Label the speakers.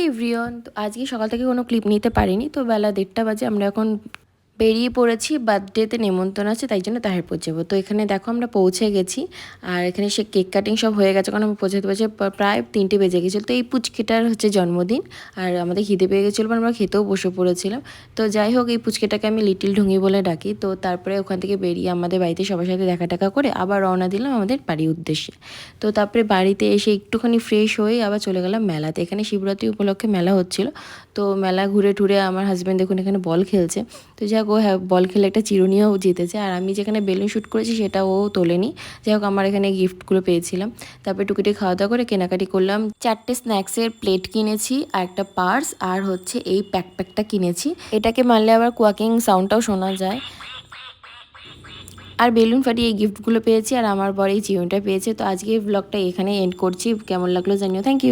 Speaker 1: Everyone, তো আজকে সকাল থেকে কোনো ক্লিপ নিতে পারিনি। তো বেলা 1:30 বাজে, আমরা এখন বেরিয়ে পড়েছি। বার্থডেতে নেমন্তন্ন আছে, তাই জন্য তাহিরপুর যাবো। তো এখানে দেখো আমরা পৌঁছে গেছি, আর এখানে সে কেক কাটিং সব হয়ে গেছে, কারণ আমি পৌঁছাতে প্রায় 3টে বেজে গেছিলো। তো এই পুচকিটার হচ্ছে জন্মদিন, আর আমাদের খিদে পেয়ে গেছিলো, আমরা খেতেও বসে পড়েছিলাম। তো যাই হোক, এই পুচকিটাকে আমি লিটিল ঢুঙি বলে ডাকি। তো তারপরে ওখান থেকে বেরিয়ে আমাদের বাড়িতে সবার সাথে দেখা টাকা করে আবার রওনা দিলাম আমাদের বাড়ির উদ্দেশ্যে। তো তারপরে বাড়িতে এসে একটুখানি ফ্রেশ হয়ে আবার চলে গেলাম মেলাতে। এখানে শিবরাত্রি উপলক্ষে মেলা হচ্ছিল। তো মেলা ঘুরে টুরে আমার হাজব্যান্ড দেখুন এখানে বল খেলছে। তো যাই হোক, ও হ্যাঁ বল খেলে একটা চিরুনিও জিতেছে, আর আমি যেখানে বেলুন শ্যুট করেছি সেটা ও তোলেনি। যাই হোক, আমার এখানে গিফটগুলো পেয়েছিলাম। তারপরে টুকিটি খাওয়া দাওয়া করে কেনাকাটি করলাম। 4টে স্ন্যাক্সের প্লেট কিনেছি, আর একটা পার্স, আর হচ্ছে এই প্যাকটা কিনেছি। এটাকে মারলে আবার কোয়াকিং সাউন্ডটাও শোনা যায়। আর বেলুন ফাটিয়ে এই গিফটগুলো পেয়েছি, আর আমার বর এই চিরুনিটা পেয়েছে। তো আজকে ব্লগটা এখানে এন্ড করছি। কেমন লাগলো জানিও। Thank you.